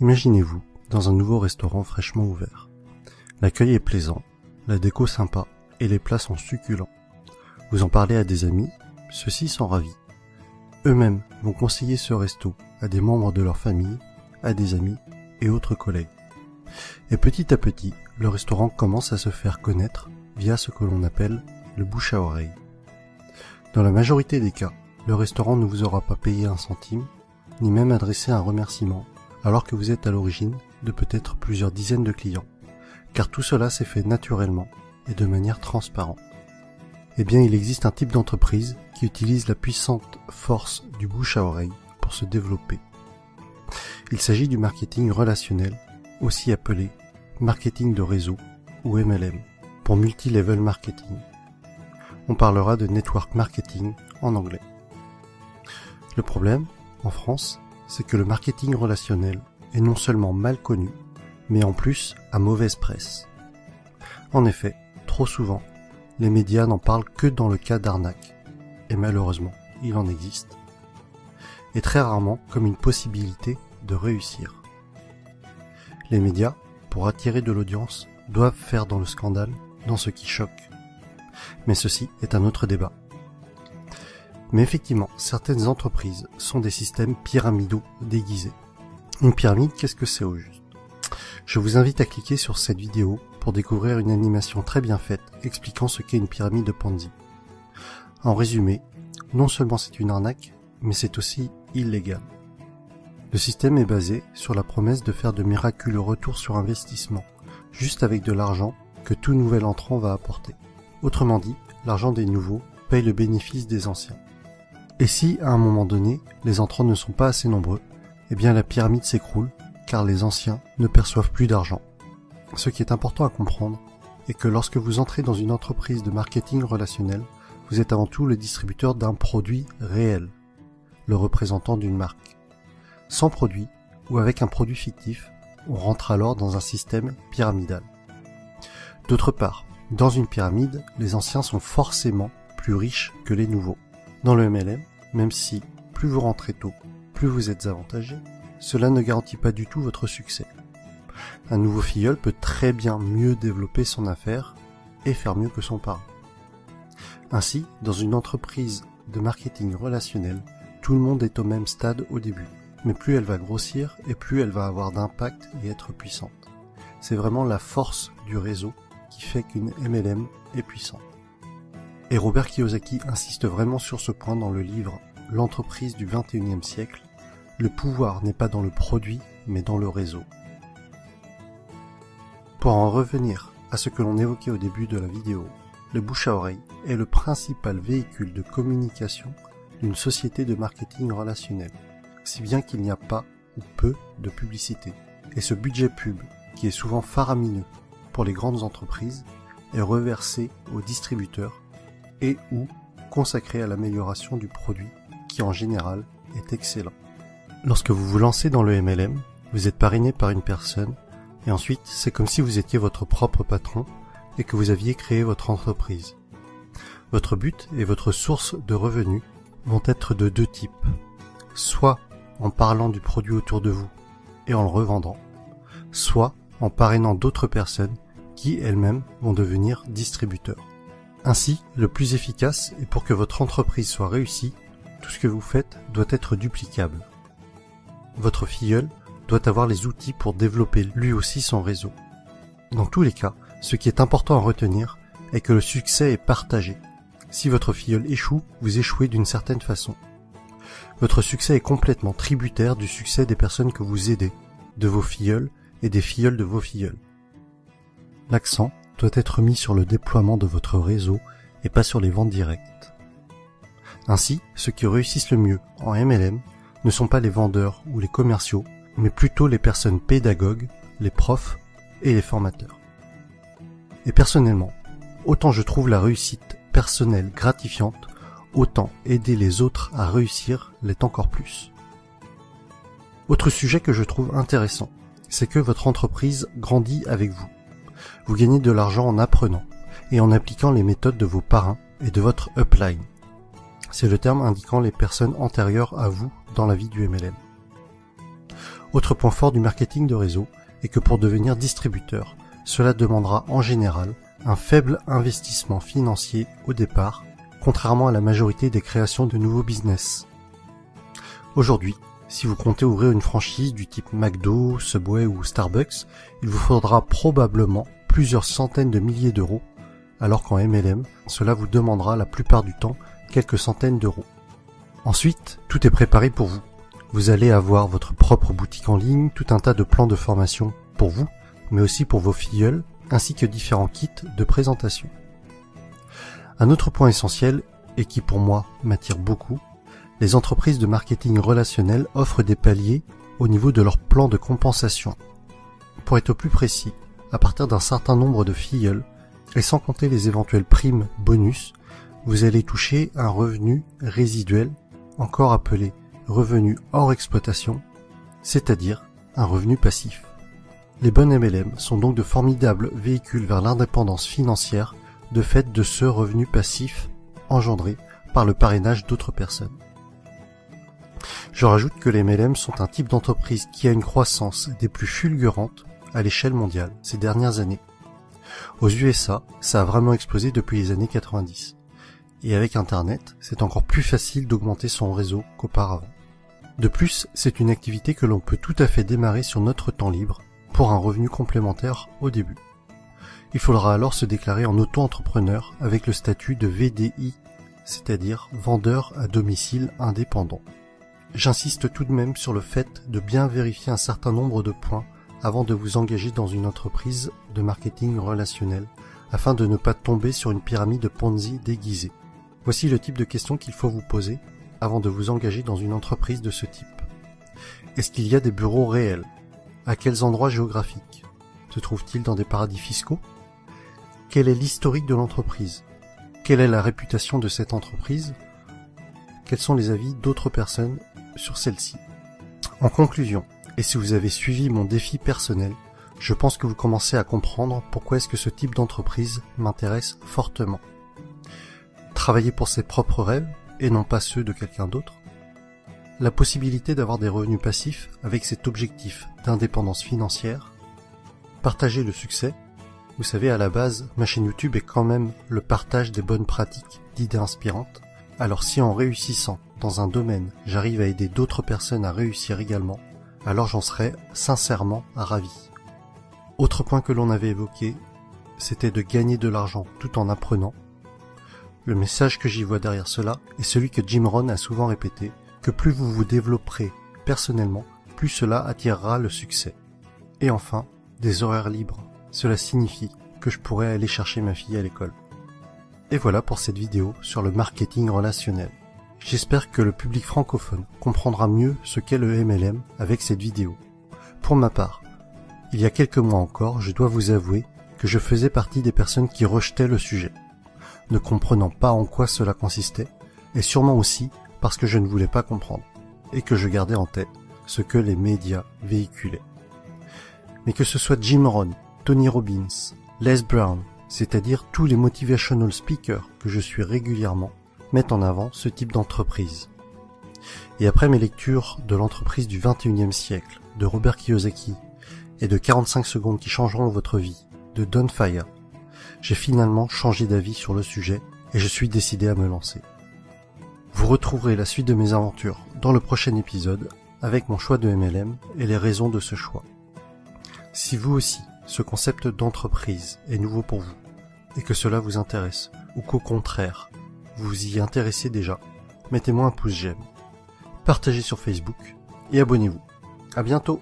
Imaginez-vous dans un nouveau restaurant fraîchement ouvert. L'accueil est plaisant, la déco sympa et les plats sont succulents. Vous en parlez à des amis, ceux-ci sont ravis. Eux-mêmes vont conseiller ce resto à des membres de leur famille, à des amis et autres collègues. Et petit à petit, le restaurant commence à se faire connaître via ce que l'on appelle le bouche à oreille. Dans la majorité des cas, le restaurant ne vous aura pas payé un centime, ni même adressé un remerciement, alors que vous êtes à l'origine de peut-être plusieurs dizaines de clients, car tout cela s'est fait naturellement et de manière transparente. Eh bien, il existe un type d'entreprise qui utilise la puissante force du bouche à oreille pour se développer. Il s'agit du marketing relationnel, aussi appelé marketing de réseau ou MLM, pour multi-level marketing. On parlera de network marketing en anglais. Le problème, en France, c'est que le marketing relationnel est non seulement mal connu, mais en plus à mauvaise presse. En effet, trop souvent, les médias n'en parlent que dans le cas d'arnaque, et malheureusement, il en existe, et très rarement comme une possibilité de réussir. Les médias, pour attirer de l'audience, doivent faire dans le scandale, dans ce qui choque. Mais ceci est un autre débat. Mais effectivement, certaines entreprises sont des systèmes pyramidaux déguisés. Une pyramide, qu'est-ce que c'est au juste ? Je vous invite à cliquer sur cette vidéo pour découvrir une animation très bien faite expliquant ce qu'est une pyramide de Ponzi. En résumé, non seulement c'est une arnaque, mais c'est aussi illégal. Le système est basé sur la promesse de faire de miraculeux retours sur investissement, juste avec de l'argent que tout nouvel entrant va apporter. Autrement dit, l'argent des nouveaux paye le bénéfice des anciens. Et si, à un moment donné, les entrants ne sont pas assez nombreux, eh bien la pyramide s'écroule, car les anciens ne perçoivent plus d'argent. Ce qui est important à comprendre est que lorsque vous entrez dans une entreprise de marketing relationnel, vous êtes avant tout le distributeur d'un produit réel, le représentant d'une marque. Sans produit, ou avec un produit fictif, on rentre alors dans un système pyramidal. D'autre part, dans une pyramide, les anciens sont forcément plus riches que les nouveaux. Dans le MLM, même si plus vous rentrez tôt, plus vous êtes avantagé, cela ne garantit pas du tout votre succès. Un nouveau filleul peut très bien mieux développer son affaire et faire mieux que son parent. Ainsi, dans une entreprise de marketing relationnel, tout le monde est au même stade au début, mais plus elle va grossir et plus elle va avoir d'impact et être puissante. C'est vraiment la force du réseau qui fait qu'une MLM est puissante. Et Robert Kiyosaki insiste vraiment sur ce point dans le livre « L'entreprise du 21e siècle ». Le pouvoir n'est pas dans le produit, mais dans le réseau. Pour en revenir à ce que l'on évoquait au début de la vidéo, le bouche à oreille est le principal véhicule de communication d'une société de marketing relationnel, si bien qu'il n'y a pas ou peu de publicité. Et ce budget pub, qui est souvent faramineux pour les grandes entreprises, est reversé aux distributeurs et ou consacré à l'amélioration du produit, qui en général est excellent. Lorsque vous vous lancez dans le MLM, vous êtes parrainé par une personne, et ensuite c'est comme si vous étiez votre propre patron et que vous aviez créé votre entreprise. Votre but et votre source de revenus vont être de deux types. Soit en parlant du produit autour de vous et en le revendant, soit en parrainant d'autres personnes qui elles-mêmes vont devenir distributeurs. Ainsi, le plus efficace et pour que votre entreprise soit réussie, tout ce que vous faites doit être duplicable. Votre filleul doit avoir les outils pour développer lui aussi son réseau. Dans tous les cas, ce qui est important à retenir est que le succès est partagé. Si votre filleul échoue, vous échouez d'une certaine façon. Votre succès est complètement tributaire du succès des personnes que vous aidez, de vos filleuls et des filleuls de vos filleuls. L'accent doit être mis sur le déploiement de votre réseau et pas sur les ventes directes. Ainsi, ceux qui réussissent le mieux en MLM ne sont pas les vendeurs ou les commerciaux, mais plutôt les personnes pédagogues, les profs et les formateurs. Et personnellement, autant je trouve la réussite personnelle gratifiante, autant aider les autres à réussir l'est encore plus. Autre sujet que je trouve intéressant, c'est que votre entreprise grandit avec vous. Vous gagnez de l'argent en apprenant et en appliquant les méthodes de vos parrains et de votre upline. C'est le terme indiquant les personnes antérieures à vous dans la vie du MLM. Autre point fort du marketing de réseau est que pour devenir distributeur, cela demandera en général un faible investissement financier au départ, contrairement à la majorité des créations de nouveaux business. Aujourd'hui, si vous comptez ouvrir une franchise du type McDo, Subway ou Starbucks, il vous faudra probablement plusieurs centaines de milliers d'euros, alors qu'en MLM, cela vous demandera la plupart du temps quelques centaines d'euros. Ensuite, tout est préparé pour vous. Vous allez avoir votre propre boutique en ligne, tout un tas de plans de formation pour vous, mais aussi pour vos filleuls, ainsi que différents kits de présentation. Un autre point essentiel, et qui pour moi m'attire beaucoup, les entreprises de marketing relationnel offrent des paliers au niveau de leur plan de compensation. Pour être plus précis, à partir d'un certain nombre de filleuls, et sans compter les éventuelles primes bonus, vous allez toucher un revenu résiduel, encore appelé revenu hors exploitation, c'est-à-dire un revenu passif. Les bonnes MLM sont donc de formidables véhicules vers l'indépendance financière de fait de ce revenu passif engendré par le parrainage d'autres personnes. Je rajoute que les MLM sont un type d'entreprise qui a une croissance des plus fulgurantes à l'échelle mondiale ces dernières années. Aux USA, ça a vraiment explosé depuis les années 90. Et avec Internet, c'est encore plus facile d'augmenter son réseau qu'auparavant. De plus, c'est une activité que l'on peut tout à fait démarrer sur notre temps libre pour un revenu complémentaire au début. Il faudra alors se déclarer en auto-entrepreneur avec le statut de VDI, c'est-à-dire vendeur à domicile indépendant. J'insiste tout de même sur le fait de bien vérifier un certain nombre de points avant de vous engager dans une entreprise de marketing relationnel, afin de ne pas tomber sur une pyramide Ponzi déguisée. Voici le type de questions qu'il faut vous poser avant de vous engager dans une entreprise de ce type. Est-ce qu'il y a des bureaux réels? À quels endroits géographiques? Se trouve-t-il dans des paradis fiscaux? Quel est l'historique de l'entreprise? Quelle est la réputation de cette entreprise? Quels sont les avis d'autres personnes sur celle-ci? En conclusion, et si vous avez suivi mon défi personnel, je pense que vous commencez à comprendre pourquoi est-ce que ce type d'entreprise m'intéresse fortement. Travailler pour ses propres rêves et non pas ceux de quelqu'un d'autre. La possibilité d'avoir des revenus passifs avec cet objectif d'indépendance financière. Partager le succès. Vous savez, à la base, ma chaîne YouTube est quand même le partage des bonnes pratiques, d'idées inspirantes. Alors si en réussissant dans un domaine, j'arrive à aider d'autres personnes à réussir également, alors j'en serais sincèrement ravi. Autre point que l'on avait évoqué, c'était de gagner de l'argent tout en apprenant. Le message que j'y vois derrière cela est celui que Jim Rohn a souvent répété, que plus vous vous développerez personnellement, plus cela attirera le succès. Et enfin, des horaires libres. Cela signifie que je pourrais aller chercher ma fille à l'école. Et voilà pour cette vidéo sur le marketing relationnel. J'espère que le public francophone comprendra mieux ce qu'est le MLM avec cette vidéo. Pour ma part, il y a quelques mois encore, je dois vous avouer que je faisais partie des personnes qui rejetaient le sujet, ne comprenant pas en quoi cela consistait, et sûrement aussi parce que je ne voulais pas comprendre, et que je gardais en tête ce que les médias véhiculaient. Mais que ce soit Jim Rohn, Tony Robbins, Les Brown, c'est-à-dire tous les motivational speakers que je suis régulièrement, mettent en avant ce type d'entreprise. Et après mes lectures de l'entreprise du 21e siècle, de Robert Kiyosaki, et de 45 secondes qui changeront votre vie, de Don Faya, j'ai finalement changé d'avis sur le sujet et je suis décidé à me lancer. Vous retrouverez la suite de mes aventures dans le prochain épisode avec mon choix de MLM et les raisons de ce choix. Si vous aussi, ce concept d'entreprise est nouveau pour vous et que cela vous intéresse ou qu'au contraire, vous vous y intéressez déjà, mettez-moi un pouce j'aime, partagez sur Facebook et abonnez-vous. À bientôt!